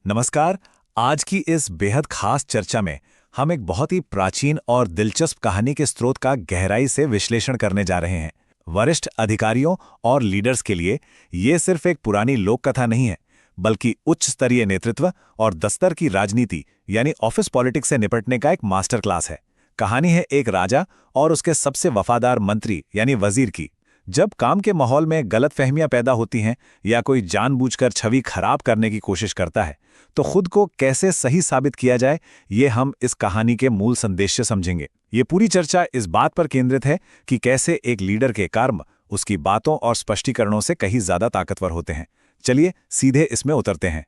नमस्कार। आज की इस बेहद खास चर्चा में हम एक बहुत ही प्राचीन और दिलचस्प कहानी के स्रोत का गहराई से विश्लेषण करने जा रहे हैं। वरिष्ठ अधिकारियों और लीडर्स के लिए ये सिर्फ एक पुरानी लोक कथा नहीं है, बल्कि उच्च स्तरीय नेतृत्व और दस्तर की राजनीति यानी ऑफिस पॉलिटिक्स से निपटने का एक मास्टर क्लास है। कहानी है एक राजा और उसके सबसे वफादार मंत्री यानी वजीर की। जब काम के माहौल में गलतफहमियां पैदा होती हैं या कोई जानबूझकर छवि खराब करने की कोशिश करता है, तो खुद को कैसे सही साबित किया जाए, ये हम इस कहानी के मूल संदेश से समझेंगे। ये पूरी चर्चा इस बात पर केंद्रित है कि कैसे एक लीडर के कर्म उसकी बातों और स्पष्टीकरणों से कहीं ज्यादा ताकतवर होते हैं। चलिए सीधे इसमें उतरते हैं।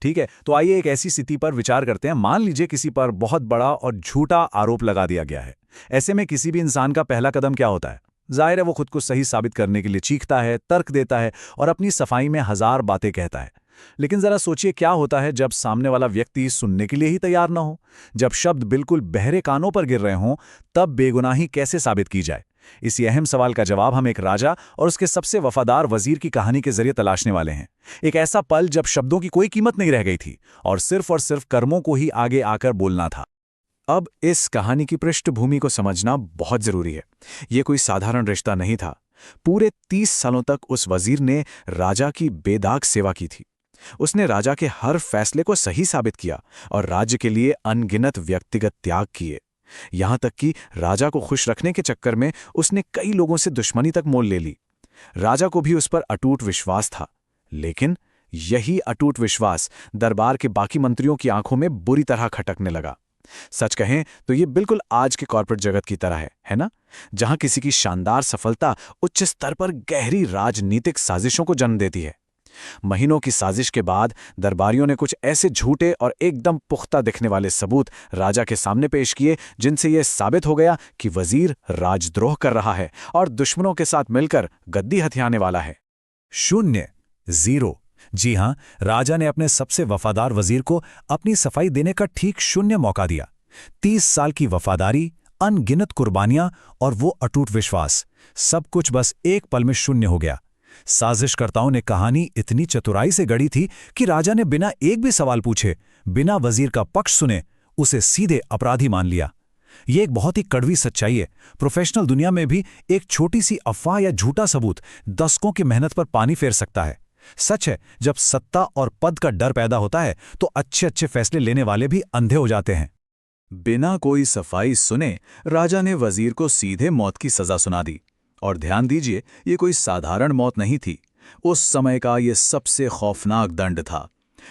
ठीक है, तो आइए एक ऐसी स्थिति पर विचार करते हैं। मान लीजिए किसी पर बहुत बड़ा और झूठा आरोप लगा दिया गया है। ऐसे में किसी भी इंसान का पहला कदम क्या होता है? जाहिर है वो खुद को सही साबित करने के लिए चीखता है, तर्क देता है और अपनी सफाई में हजार बातें कहता है। लेकिन जरा सोचिए क्या होता है जब सामने वाला व्यक्ति सुनने के लिए ही तैयार ना हो, जब शब्द बिल्कुल बहरे कानों पर गिर रहे हों, तब बेगुनाही कैसे साबित की जाए? इसी अहम सवाल का जवाब हम एक राजा और उसके सबसे वफादार वजीर की कहानी के जरिए तलाशने वाले हैं। एक ऐसा पल जब शब्दों की कोई कीमत नहीं रह गई थी और सिर्फ कर्मों को ही आगे आकर बोलना था। अब इस कहानी की पृष्ठभूमि को समझना बहुत जरूरी है। यह कोई साधारण रिश्ता नहीं था। पूरे 30 सालों तक उस वजीर ने राजा की बेदाग सेवा की थी। उसने राजा के हर फैसले को सही साबित किया और राज्य के लिए अनगिनत व्यक्तिगत त्याग किए। यहां तक कि राजा को खुश रखने के चक्कर में उसने कई लोगों से दुश्मनी तक मोल ले ली। राजा को भी उस पर अटूट विश्वास था, लेकिन यही अटूट विश्वास दरबार के बाकी मंत्रियों की आंखों में बुरी तरह खटकने लगा। सच कहें तो ये बिल्कुल आज के कॉर्पोरेट जगत की तरह है ना? जहां किसी की शानदार सफलता उच्च स्तर पर गहरी राजनीतिक साजिशों को जन्म देती है। महीनों की साजिश के बाद दरबारियों ने कुछ ऐसे झूठे और एकदम पुख्ता दिखने वाले सबूत राजा के सामने पेश किए, जिनसे यह साबित हो गया कि वजीर राजद्रोह कर रहा है और दुश्मनों के साथ मिलकर गद्दी हथियाने वाला है। शून्य, जीरो। जी हां, राजा ने अपने सबसे वफादार वजीर को अपनी सफाई देने का ठीक शून्य मौका दिया। 30 साल की वफादारी, अनगिनत कुर्बानियां और वो अटूट विश्वास, सब कुछ बस एक पल में शून्य हो गया। साजिशकर्ताओं ने कहानी इतनी चतुराई से गढ़ी थी कि राजा ने बिना एक भी सवाल पूछे, बिना वजीर का पक्ष सुने, उसे सीधे अपराधी मान लिया। यह एक बहुत ही कड़वी सच्चाई है। प्रोफेशनल दुनिया में भी एक छोटी सी अफवाह या झूठा सबूत दशकों की मेहनत पर पानी फेर सकता है। सच है, जब सत्ता और पद का डर पैदा होता है तो अच्छे अच्छे फैसले लेने वाले भी अंधे हो जाते हैं। बिना कोई सफाई सुने राजा ने वजीर को सीधे मौत की सजा सुना दी। और ध्यान दीजिए, ये कोई साधारण मौत नहीं थी। उस समय का ये सबसे खौफनाक दंड था।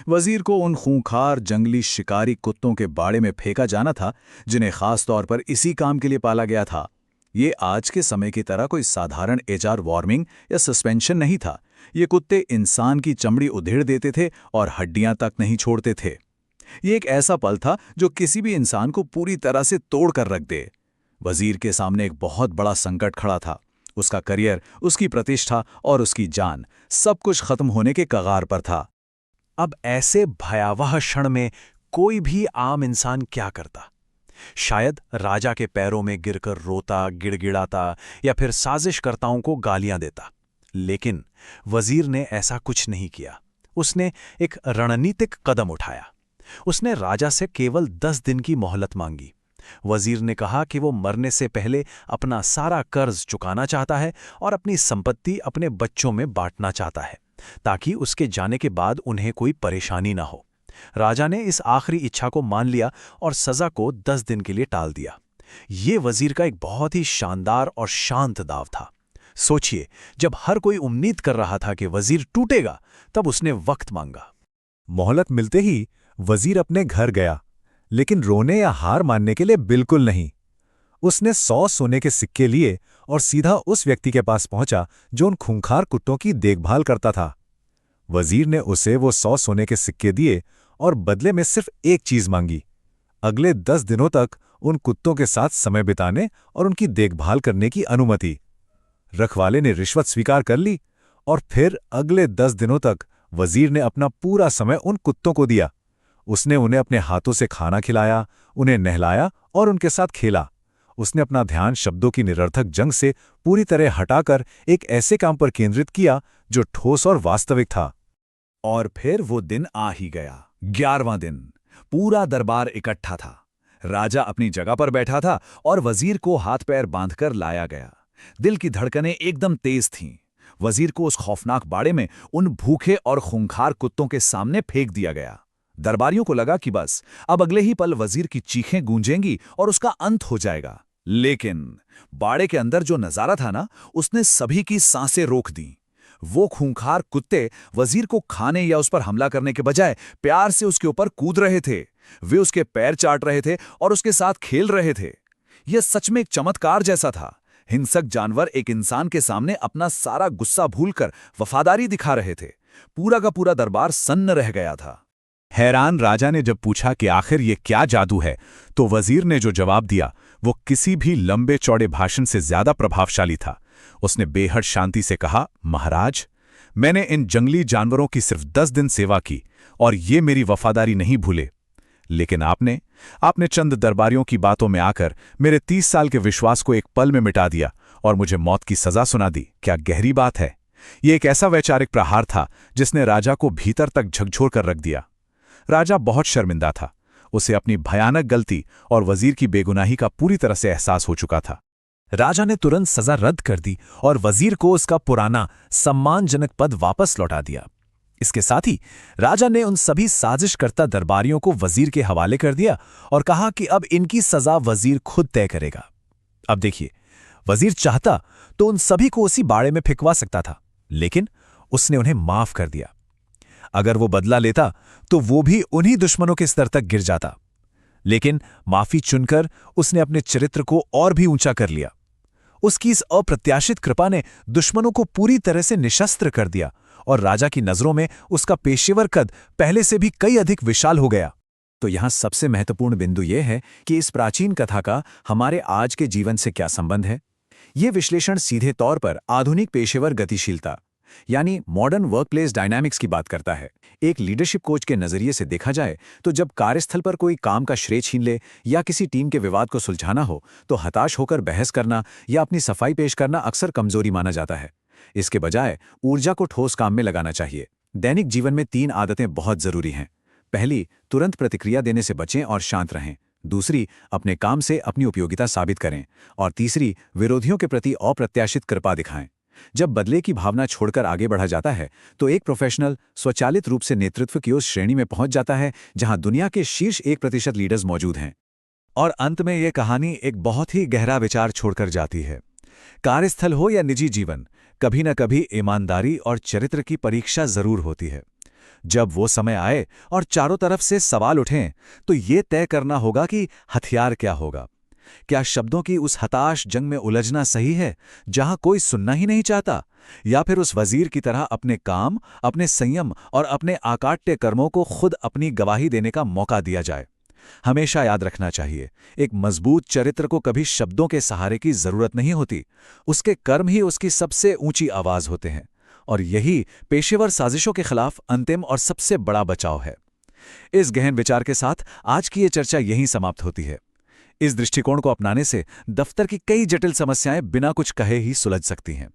वजीर को उन खूंखार जंगली शिकारी कुत्तों के बाड़े में फेंका जाना था, जिन्हें खास तौर पर इसी काम के लिए पाला गया था। ये आज के समय की तरह कोई साधारण एचआर वार्निंग या सस्पेंशन नहीं था। ये कुत्ते इंसान की चमड़ी उधेड़ देते थे और हड्डियां तक नहीं छोड़ते थे। ये एक ऐसा पल था जो किसी भी इंसान को पूरी तरह से तोड़ कर रख दे। वजीर के सामने एक बहुत बड़ा संकट खड़ा था। उसका करियर, उसकी प्रतिष्ठा और उसकी जान, सब कुछ खत्म होने के कगार पर था। अब ऐसे भयावह क्षण में कोई भी आम इंसान क्या करता? शायद राजा के पैरों में गिरकर रोता, गिड़गिड़ाता या फिर साजिशकर्ताओं को गालियां देता। लेकिन वजीर ने ऐसा कुछ नहीं किया। उसने एक रणनीतिक कदम उठाया। उसने राजा से केवल 10 दिन की मोहलत मांगी। वजीर ने कहा कि वो मरने से पहले अपना सारा कर्ज चुकाना चाहता है और अपनी संपत्ति अपने बच्चों में बांटना चाहता है, ताकि उसके जाने के बाद उन्हें कोई परेशानी ना हो। राजा ने इस आखिरी इच्छा को मान लिया और सजा को 10 दिन के लिए टाल दिया। ये वजीर का एक बहुत ही शानदार और शांत दाव था। सोचिए, जब हर कोई उम्मीद कर रहा था कि वजीर टूटेगा, तब उसने वक्त मांगा। मोहलत मिलते ही वजीर अपने घर गया, लेकिन रोने या हार मानने के लिए बिल्कुल नहीं। उसने 100 सोने के सिक्के लिए और सीधा उस व्यक्ति के पास पहुंचा जो उन खूंखार कुत्तों की देखभाल करता था। वजीर ने उसे वो 100 सोने के सिक्के दिए और बदले में सिर्फ एक चीज मांगी: अगले 10 दिनों तक उन कुत्तों के साथ समय बिताने और उनकी देखभाल करने की अनुमति। रखवाले ने रिश्वत स्वीकार कर ली और फिर अगले 10 दिनों तक वजीर ने अपना पूरा समय उन कुत्तों को दिया। उसने उन्हें अपने हाथों से खाना खिलाया, उन्हें नहलाया और उनके साथ खेला। उसने अपना ध्यान शब्दों की निरर्थक जंग से पूरी तरह हटाकर एक ऐसे काम पर केंद्रित किया जो ठोस और वास्तविक था। और फिर वो दिन आ ही गया, 11वां दिन पूरा दरबार इकट्ठा था। राजा अपनी जगह पर बैठा था और वजीर को हाथ पैर बांधकर लाया गया। दिल की धड़कनें एकदम तेज थीं। वजीर को उस खौफनाक बाड़े में उन भूखे और खूंखार कुत्तों के सामने फेंक दिया गया। दरबारियों को लगा कि बस अब अगले ही पल वजीर की चीखें गूंजेंगी और उसका अंत हो जाएगा। लेकिन बाड़े के अंदर जो नजारा था ना, उसने सभी की सांसें रोक दी। वो खूंखार कुत्ते वजीर को खाने या उस पर हमला करने के बजाय प्यार से उसके ऊपर कूद रहे थे। वे उसके पैर चाट रहे थे और उसके साथ खेल रहे थे। यह सच में एक चमत्कार जैसा था। हिंसक जानवर एक इंसान के सामने अपना सारा गुस्सा भूलकर वफादारी दिखा रहे थे। पूरा का पूरा दरबार सन्न रह गया था। हैरान राजा ने जब पूछा कि आखिर ये क्या जादू है, तो वजीर ने जो जवाब दिया वो किसी भी लंबे चौड़े भाषण से ज्यादा प्रभावशाली था। उसने बेहद शांति से कहा, महाराज, मैंने इन जंगली जानवरों की सिर्फ 10 दिन सेवा की और ये मेरी वफादारी नहीं भूले। लेकिन आपने चंद दरबारियों की बातों में आकर मेरे 30 साल के विश्वास को एक पल में मिटा दिया और मुझे मौत की सजा सुना दी। क्या गहरी बात है। ये एक ऐसा वैचारिक प्रहार था जिसने राजा को भीतर तक झकझोर कर रख दिया। राजा बहुत शर्मिंदा था। उसे अपनी भयानक गलती और वजीर की बेगुनाही का पूरी तरह से एहसास हो चुका था। राजा ने तुरंत सजा रद्द कर दी और वजीर को उसका पुराना सम्मानजनक पद वापस लौटा दिया। इसके साथ ही राजा ने उन सभी साजिशकर्ता दरबारियों को वजीर के हवाले कर दिया और कहा कि अब इनकी सजा वजीर खुद तय करेगा। अब देखिए, वजीर चाहता तो उन सभी को उसी बाड़े में फेंकवा सकता था, लेकिन उसने उन्हें माफ कर दिया। अगर वो बदला लेता तो वो भी उन्हीं दुश्मनों के स्तर तक गिर जाता। लेकिन माफी चुनकर उसने अपने चरित्र को और भी ऊंचा कर लिया। उसकी इस अप्रत्याशित कृपा ने दुश्मनों को पूरी तरह से निशस्त्र कर दिया और राजा की नजरों में उसका पेशेवर कद पहले से भी कई अधिक विशाल हो गया। तो यहां सबसे महत्वपूर्ण बिंदु यह है कि इस प्राचीन कथा का हमारे आज के जीवन से क्या संबंध है। यह विश्लेषण सीधे तौर पर आधुनिक पेशेवर गतिशीलता यानी मॉडर्न वर्कप्लेस डायनामिक्स की बात करता है। एक लीडरशिप कोच के नजरिए से देखा जाए तो जब कार्यस्थल पर कोई काम का श्रेय छीन ले या किसी टीम के विवाद को सुलझाना हो तो हताश होकर बहस करना या अपनी सफाई पेश करना अक्सर कमजोरी माना जाता है। इसके बजाय ऊर्जा को ठोस काम में लगाना चाहिए। दैनिक जीवन में 3 आदतें बहुत जरूरी हैं। पहली, तुरंत प्रतिक्रिया देने से बचें और शांत रहें। दूसरी, अपने काम से अपनी उपयोगिता साबित करें। और तीसरी, विरोधियों के प्रति अप्रत्याशित कृपा दिखाएं। जब बदले की भावना छोड़कर आगे बढ़ा जाता है तो एक प्रोफेशनल स्वचालित रूप से नेतृत्व की उस श्रेणी में पहुंच जाता है जहां दुनिया के शीर्ष 1% लीडर्स मौजूद हैं। और अंत में यह कहानी एक बहुत ही गहरा विचार छोड़कर जाती है। कार्यस्थल हो या निजी जीवन, कभी न कभी ईमानदारी और चरित्र की परीक्षा जरूर होती है। जब वो समय आए और चारों तरफ से सवाल उठें तो ये तय करना होगा कि हथियार क्या होगा। क्या शब्दों की उस हताश जंग में उलझना सही है जहां कोई सुनना ही नहीं चाहता, या फिर उस वजीर की तरह अपने काम, अपने संयम और अपने आकाट्य कर्मों को खुद अपनी गवाही देने का मौका दिया जाए। हमेशा याद रखना चाहिए, एक मजबूत चरित्र को कभी शब्दों के सहारे की जरूरत नहीं होती। उसके कर्म ही उसकी सबसे ऊंची आवाज होते हैं। और यही पेशेवर साजिशों के खिलाफ अंतिम और सबसे बड़ा बचाव है। इस गहन विचार के साथ आज की ये चर्चा यहीं समाप्त होती है। इस दृष्टिकोण को अपनाने से दफ्तर की कई जटिल समस्याएं बिना कुछ कहे ही सुलझ सकती हैं।